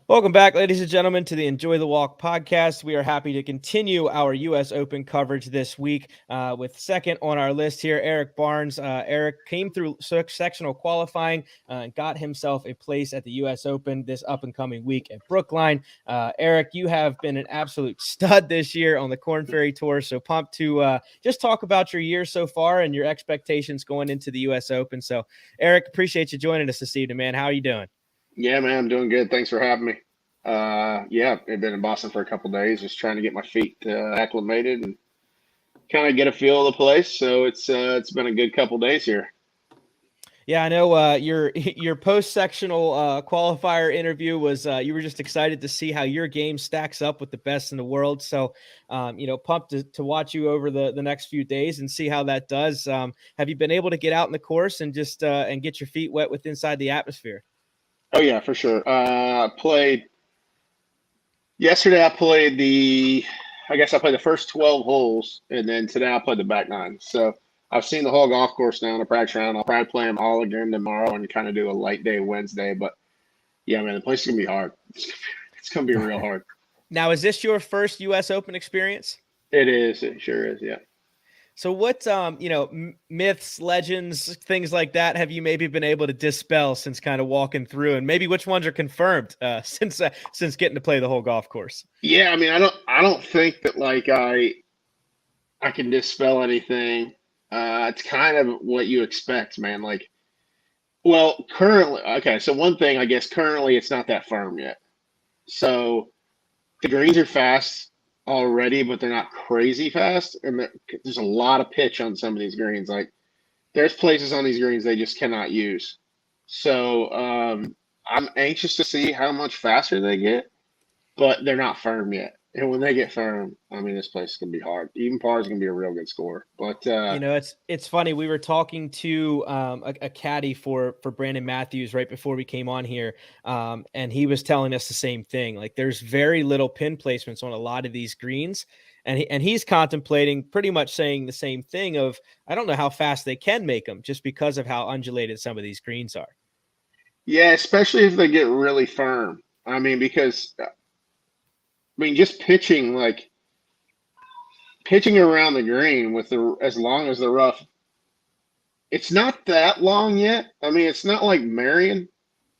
Welcome back, ladies and gentlemen, to the Enjoy the Walk podcast. We are happy to continue our U.S. Open coverage this week with second on our list here, Erik Barnes. Erik came through sectional qualifying and got himself a place at the U.S. Open this up-and-coming week at Brookline. Erik, you have been an absolute stud this year on the Korn Ferry Tour, so pumped to just talk about your year so far and your expectations going into the U.S. Open. So, Erik, appreciate you joining us this evening, man. How are you doing? Yeah, man, I'm doing good. Thanks for having me. Yeah, I've been in Boston for a couple of days, just trying to get my feet acclimated and kind of get a feel of the place. So it's been a good couple of days here. Yeah, I know your post-sectional qualifier interview was you were just excited to see how your game stacks up with the best in the world. So, pumped to watch you over the next few days and see how that does. Have you been able to get out in the course and just and get your feet wet with inside the atmosphere? Oh yeah, for sure. Played yesterday. I guess I played the first 12 holes, and then today I played the back nine. So I've seen the whole golf course now in the practice round. I'll probably play them all again tomorrow and kind of do a light day Wednesday. But yeah, man, the place is gonna be hard. It's gonna be real hard. Now, is this your first U.S. Open experience? It is. It sure is. Yeah. So what, myths, legends, things like that have you maybe been able to dispel since kind of walking through, and maybe which ones are confirmed since getting to play the whole golf course? Yeah, I mean, I don't think that like I can dispel anything. It's kind of what you expect, man. Like, well, currently, okay. So one thing, I guess, currently it's not that firm yet. So the greens are fast already, but they're not crazy fast, and there's a lot of pitch on some of these greens. Like, there's places on these greens they just cannot use. So I'm anxious to see how much faster they get, but they're not firm yet. And when they get firm, I mean, this place is gonna be hard. Even par is gonna be a real good score. But It's funny. We were talking to a caddy for Brandon Matthews right before we came on here, and he was telling us the same thing. Like, there's very little pin placements on a lot of these greens, and he's contemplating pretty much saying the same thing of, I don't know how fast they can make them just because of how undulated some of these greens are. yeah, especially if they get really firm. I mean, because just pitching around the green with the as long as the rough, it's not that long yet. I mean, it's not like Marion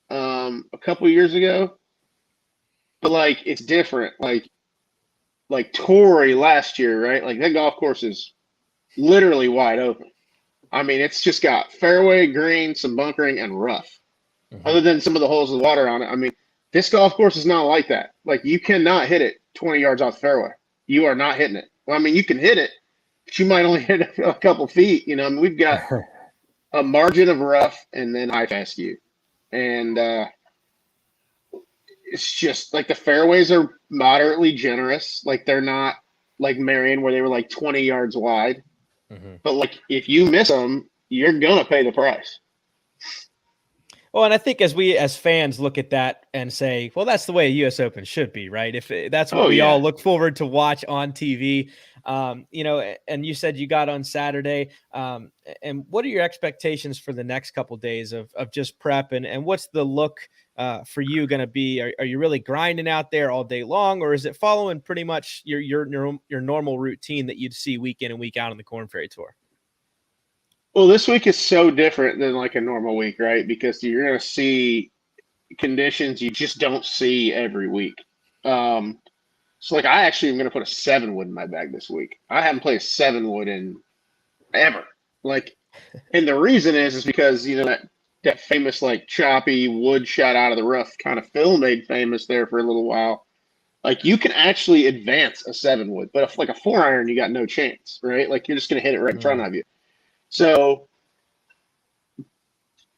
a couple years ago, but like it's different. Like Torrey last year, right? Like that golf course is literally wide open. I mean, it's just got fairway, green, some bunkering, and rough. Mm-hmm. Other than some of the holes with water on it, I mean, this golf course is not like that. Like you cannot hit it 20 yards off the fairway. You are not hitting it. Well, I mean, you can hit it, but you might only hit it a couple feet. I mean, we've got a margin of rough and then high fescue, and it's just like the fairways are moderately generous. Like they're not like Marion where they were like 20 yards wide. Mm-hmm. But like if you miss them, you're gonna pay the price. Well, and I think as we as fans look at that and say, well, that's the way a U.S. Open should be, right? If that's what Oh we all yeah. look forward to watch on TV, and you said you got on Saturday, and what are your expectations for the next couple days of just prep, and what's the look for you going to be? Are you really grinding out there all day long, or is it following pretty much your normal routine that you'd see week in and week out on the Korn Ferry Tour? Well, this week is so different than like a normal week, right? Because you're gonna see conditions you just don't see every week. Um, so like I actually am gonna put a 7 wood in my bag this week. I haven't played a 7 wood in ever. Like, and the reason is because that famous like choppy wood shot out of the rough kind of Phil made famous there for a little while. Like you can actually advance a 7 wood, but if like a 4 iron, you got no chance, right? Like you're just gonna hit it right in front of you. So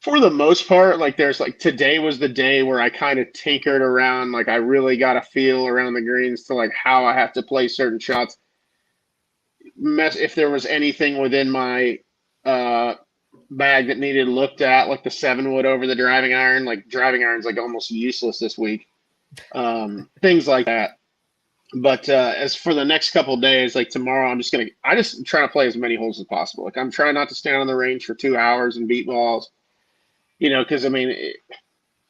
for the most part, like there's like today was the day where I kind of tinkered around. Like I really got a feel around the greens to like how I have to play certain shots. If there was anything within my uh, bag that needed looked at, like the 7 wood over the driving iron. Like driving iron's like almost useless this week. Things like that. But as for the next couple of days, like tomorrow, I just try to play as many holes as possible. Like I'm trying not to stand on the range for 2 hours and beat balls. Because I mean,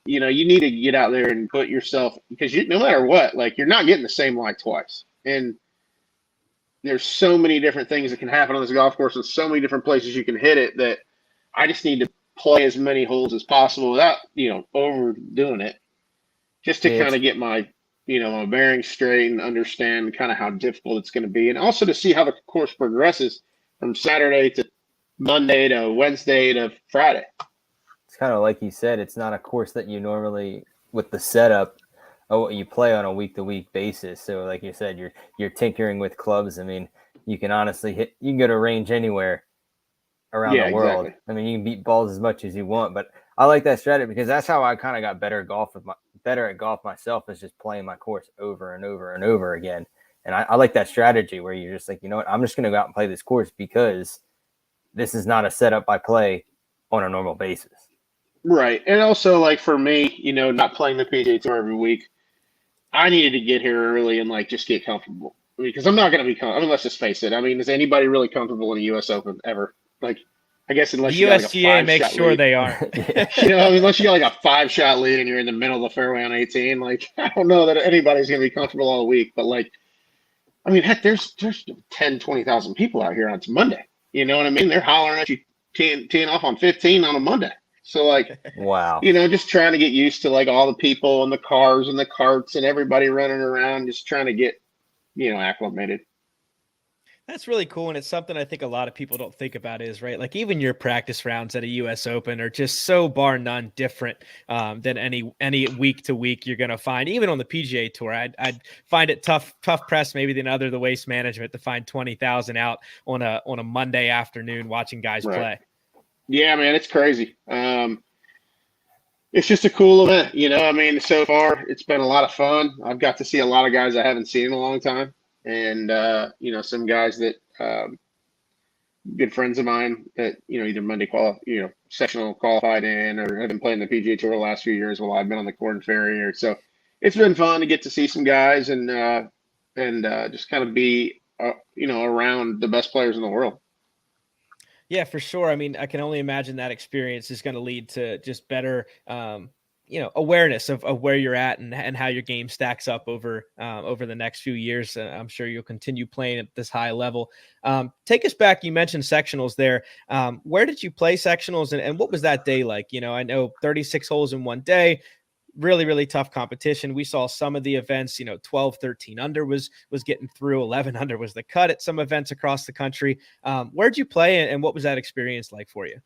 you know, you need to get out there and put yourself, because no matter what, like, you're not getting the same lie twice. And there's so many different things that can happen on this golf course and so many different places you can hit it that I just need to play as many holes as possible without, you know, overdoing it, just to kind of get my, you know, my bearings straight and understand kind of how difficult it's going to be. And also to see how the course progresses from Saturday to Monday to Wednesday to Friday. It's kind of like you said, it's not a course that you normally, with the setup of what you play on a week-to-week basis. So like you said, you're tinkering with clubs. I mean, you can honestly you can go to range anywhere around the world. Exactly. I mean, you can beat balls as much as you want, but I like that strategy because that's how I kind of got better at golf myself, is just playing my course over and over and over again. And I like that strategy where you're just like, you know what, I'm just going to go out and play this course because this is not a setup I play on a normal basis. Right. And also, like, for me, you know, not playing the PGA Tour every week, I needed to get here early and, like, just get comfortable. I mean, because I'm not going to be comfortable. I mean, let's just face it. I mean, is anybody really comfortable in a U.S. Open ever? Like, I guess unless the you got like USGA makes sure lead. They are. You know, unless you got like a 5-shot lead and you're in the middle of the fairway on 18, like, I don't know that anybody's going to be comfortable all week. But, like, I mean, heck, there's 10, 20,000 people out here on Monday. You know what I mean? They're hollering at you, teeing off on 15 on a Monday. So, like, wow, you know, just trying to get used to, like, all the people and the cars and the carts and everybody running around, just trying to get, you know, acclimated. That's really cool. And it's something I think a lot of people don't think about is, right, like, even your practice rounds at a U.S. Open are just so bar none different than any week to week you're going to find, even on the PGA Tour. I'd find it tough press maybe than the Waste Management to find 20,000 out on a Monday afternoon watching guys play. Yeah, man, it's crazy. It's just a cool event, you know. I mean, so far it's been a lot of fun. I've got to see a lot of guys I haven't seen in a long time, and you know, some guys that good friends of mine that, you know, either sectional qualified in or have been playing the PGA Tour the last few years while I've been on the Korn Ferry. So it's been fun to get to see some guys and just kind of be you know, around the best players in the world. Yeah, for sure. I mean, I can only imagine that experience is going to lead to just better, you know, awareness of where you're at and how your game stacks up over the next few years. I'm sure you'll continue playing at this high level. Take us back. You mentioned sectionals there. Where did you play sectionals and what was that day like? You know, I know 36 holes in one day. Really, really tough competition. We saw some of the events, you know, 12, 13 under was getting through, 11 under was the cut at some events across the country. Where'd you play and what was that experience like for you?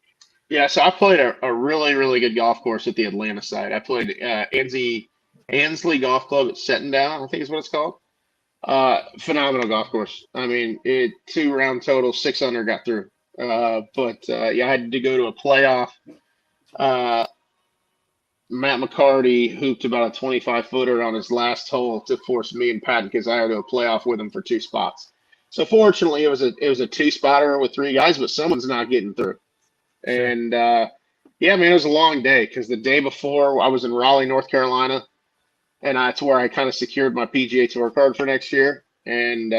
Yeah, so I played a really, really good golf course at the Atlanta side. I played Ansley Golf Club at Settendown, I think is what it's called. Phenomenal golf course. I mean, 2-round total, 6 under got through. Yeah, I had to go to a playoff. Matt McCarty hooped about a 25-footer on his last hole to force me and Pat, because I had to a playoff with him for 2 spots. So fortunately, it was a 2-spotter with 3 guys, but someone's not getting through. Sure. And yeah, man, it was a long day because the day before I was in Raleigh, North Carolina, and that's where I kind of secured my PGA Tour card for next year. And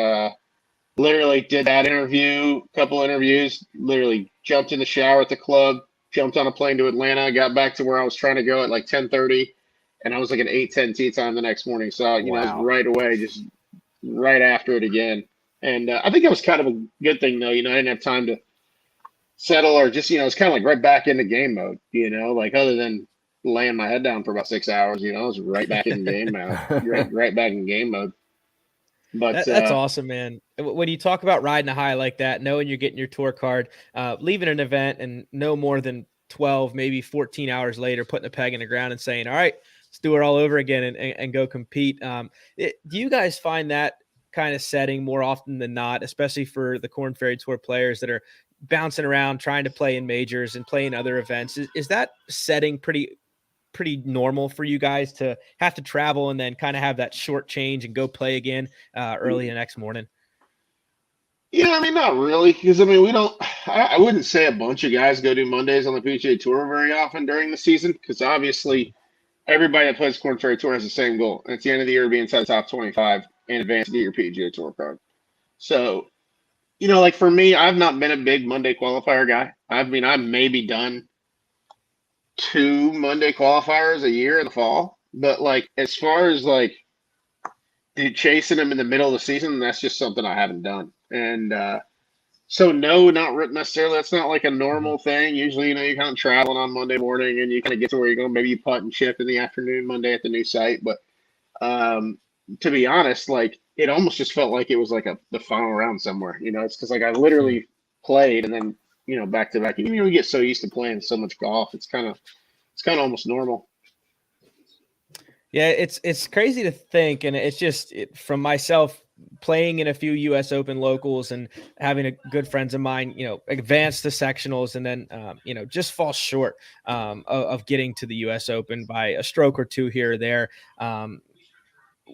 literally did that couple interviews, literally jumped in the shower at the club, jumped on a plane to Atlanta, got back to where I was trying to go at like 10:30, and I was like an 8:10 tee time the next morning. So, you know, it was right away, just right after it again. And I think it was kind of a good thing, though. You know, I didn't have time to settle or just, you know, it's kind of like right back into game mode, you know, like other than laying my head down for about 6 hours, you know, I was right back in game mode, right back in game mode. But that's awesome, man. When you talk about riding a high like that, knowing you're getting your tour card, leaving an event and no more than 12, maybe 14 hours later, putting a peg in the ground and saying, all right, let's do it all over again and go compete. Do you guys find that kind of setting more often than not, especially for the Korn Ferry Tour players that are bouncing around, trying to play in majors and play in other events? Is that setting pretty normal for you guys to have to travel and then kind of have that short change and go play again early the next morning? Yeah, I mean, not really, because I mean, I wouldn't say a bunch of guys go do Mondays on the PGA Tour very often during the season, because obviously everybody that plays Korn Ferry Tour has the same goal. And at the end of the year, be inside the top 25 and advance to get your PGA Tour card. So, you know, like for me, I've not been a big Monday qualifier guy. I mean, I've maybe done 2 Monday qualifiers a year in the fall. But like as far as like chasing them in the middle of the season, that's just something I haven't done. And so no, not necessarily. That's not like a normal thing. Usually, you're kind of traveling on Monday morning, and you kind of get to where you're going. Maybe you putt and chip in the afternoon Monday at the new site. But to be honest, like it almost just felt like it was like the final round somewhere. It's because like I literally played and then back to back. We get so used to playing so much golf. It's kind of almost normal. Yeah, it's crazy to think, and it's just from myself playing in a few U.S. Open locals and having a good friends of mine, advance to sectionals and then, just fall short of getting to the U.S. Open by a stroke or two here or there.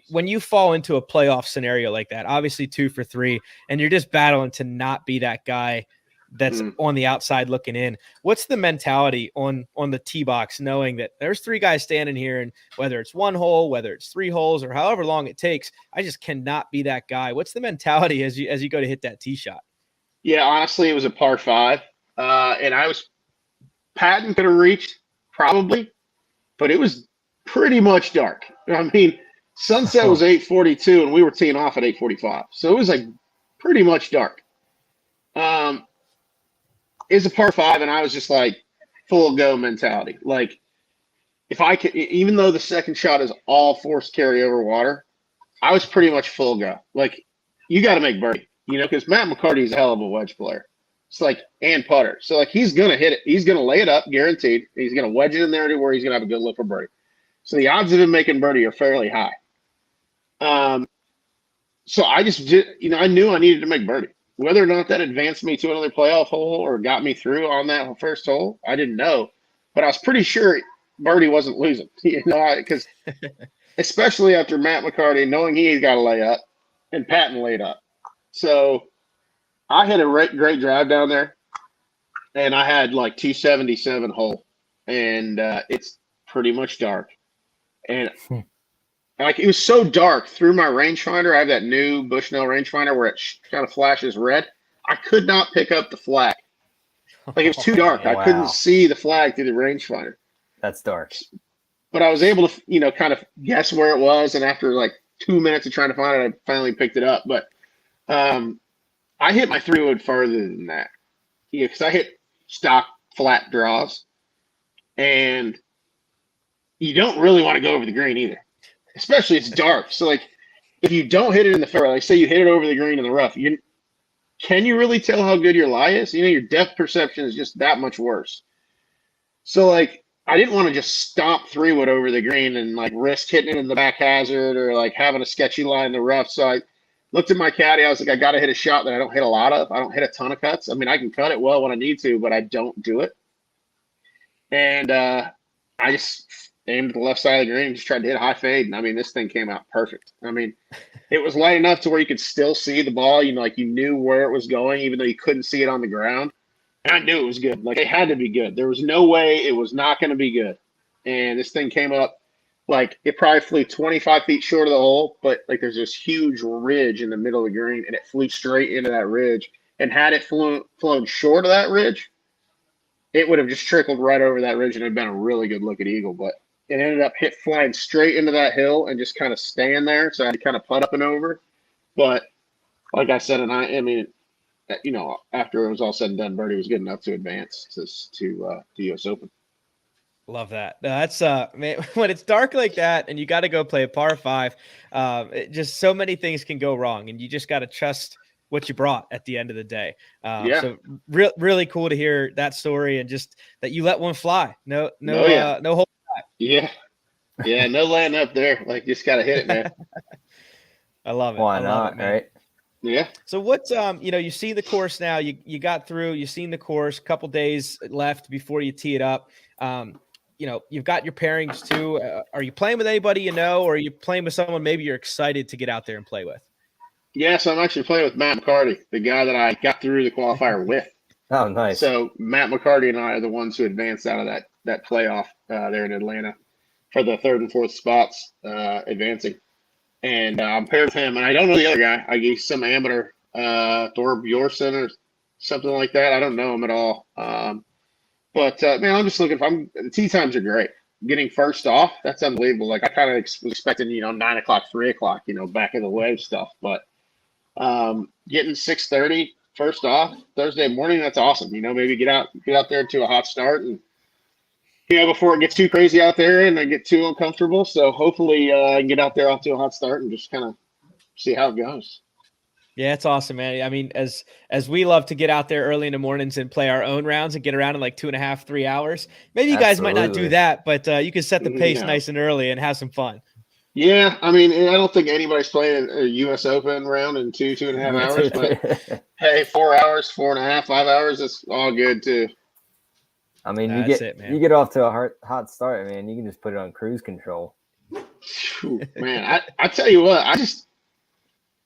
When you fall into a playoff scenario like that, obviously 2 for 3, and you're just battling to not be that guy that's on the outside looking in. What's the mentality on the tee box, knowing that there's 3 guys standing here, and whether it's 1 hole, whether it's 3 holes, or however long it takes, I just cannot be that guy. What's the mentality as you go to hit that tee shot? Yeah, honestly, it was a par 5, and I was Patton could have reached probably, but it was pretty much dark. I mean, sunset was 8:42, and we were teeing off at 8:45, so it was like pretty much dark. It's a par 5, and I was just like full go mentality. Like if I could, even though the second shot is all forced carry over water, I was pretty much full go. Like you got to make birdie, because Matt McCarty is a hell of a wedge player. It's like and putter, so like he's gonna hit it, he's gonna lay it up, guaranteed. He's gonna wedge it in there to where he's gonna have a good look for birdie. So the odds of him making birdie are fairly high. So I just did, I knew I needed to make birdie. Whether or not that advanced me to another playoff hole or got me through on that first hole, I didn't know. But I was pretty sure birdie wasn't losing, because especially after Matt McCarty, knowing he got to lay up, and Patton laid up. So I had a great drive down there, and I had like 277 hole, and it's pretty much dark. And like it was so dark through my rangefinder. I have that new Bushnell rangefinder where it kind of flashes red. I could not pick up the flag. Like it was too dark. Wow. I couldn't see the flag through the rangefinder. That's dark. But I was able to, kind of guess where it was. And after like 2 minutes of trying to find it, I finally picked it up. But I hit my 3-wood further than that. Because I hit stock flat draws. And you don't really want to go over the green either. Especially it's dark. So like if you don't hit it in the fairway, like say you hit it over the green in the rough, can you really tell how good your lie is? Your depth perception is just that much worse. So like I didn't want to just stomp 3-wood over the green and like risk hitting it in the back hazard or like having a sketchy lie in the rough. So I looked at my caddy. I was like, I got to hit a shot that I don't hit a lot of. I don't hit a ton of cuts. I mean, I can cut it well when I need to, but I don't do it. And I just aimed at the left side of the green, just tried to hit a high fade. And I mean, this thing came out perfect. I mean, it was light enough to where you could still see the ball. Like you knew where it was going, even though you couldn't see it on the ground. And I knew it was good. Like it had to be good. There was no way it was not going to be good. And this thing came up like it probably flew 25 feet short of the hole, but like there's this huge ridge in the middle of the green, and it flew straight into that ridge. And had it flown short of that ridge, it would have just trickled right over that ridge and it'd been a really good look at eagle. But it ended up flying straight into that hill and just kind of staying there. So I had to kind of putt up and over. But like I said, and I mean, after it was all said and done, birdie was good enough to advance to the U.S. Open. Love that. That's man, when it's dark like that and you got to go play a par 5, just so many things can go wrong, and you just got to trust what you brought at the end of the day. So really cool to hear that story, and just that you let one fly. No hold. Yeah. No laying up there. Like just got to hit it, man. I love it. Why not? Right. Yeah. So what's you see the course now, you got through, you've seen the course, couple days left before you tee it up. You've got your pairings too. Are you playing with anybody or are you playing with someone maybe you're excited to get out there and play with? Yeah, so I'm actually playing with Matt McCarty, the guy that I got through the qualifier with. Oh, nice. So Matt McCarty and I are the ones who advanced out of that playoff there in Atlanta for the 3rd and 4th spots advancing. And I'm paired with him, and I don't know the other guy. I gave some amateur, Thor Bjorsen or something like that. I don't know him at all. But man, I'm just looking. The tee times are great. Getting first off, that's unbelievable. Like I kind of was expecting, 9 o'clock, 3 o'clock, back in the wave stuff. But getting 6:30 first off Thursday morning, that's awesome. Maybe get out there to a hot start, and before it gets too crazy out there and I get too uncomfortable. So hopefully I can get out there off to a hot start and just kind of see how it goes. Yeah, it's awesome, man. I mean, as we love to get out there early in the mornings and play our own rounds and get around in like 2.5, 3 hours. Maybe you guys might not do that, but you can set the pace nice and early and have some fun. Yeah, I mean, I don't think anybody's playing a U.S. Open round in 2.5 hours. But hey, 4 hours, 4.5, 5 hours, it's all good too. I mean, you get off to a hot start, man. You can just put it on cruise control. Man, I tell you what,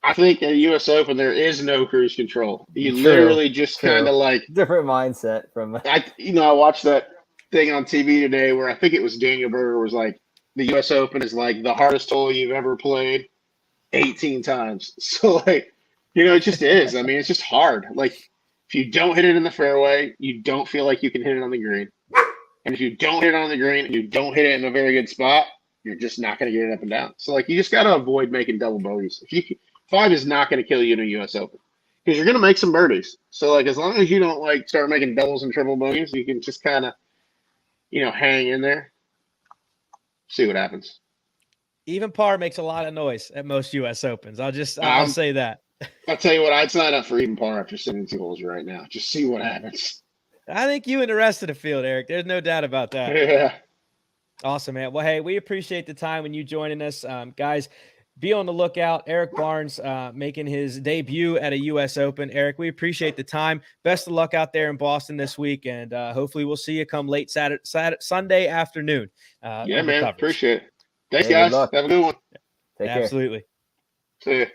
I think at U.S. Open there is no cruise control. You literally just kind of like different mindset from. I watched that thing on TV today where I think it was Daniel Berger was like, the U.S. Open is like the hardest hole you've ever played 18 times. So like, it just is. I mean, it's just hard. Like if you don't hit it in the fairway, you don't feel like you can hit it on the green. And if you don't hit it on the green and you don't hit it in a very good spot, you're just not going to get it up and down. So like, you just got to avoid making double bogeys. 5 is not going to kill you in a U.S. Open because you're going to make some birdies. So like, as long as you don't like start making doubles and triple bogeys, you can just kind of, hang in there, see what happens. Even par makes a lot of noise at most U.S. Opens. I'll say that. I'll tell you what, I'd sign up for even par after 17 holes right now. Just see what happens. I think you and the rest of the field, Eric. There's no doubt about that. Yeah. Awesome, man. Well, hey, we appreciate the time when you joining us. Guys, be on the lookout. Erik Barnes making his debut at a U.S. Open. Eric, we appreciate the time. Best of luck out there in Boston this week, and hopefully we'll see you come late Sunday afternoon. Yeah, man. Appreciate it. Thanks, guys. Have a good one. Take care. Absolutely. See you.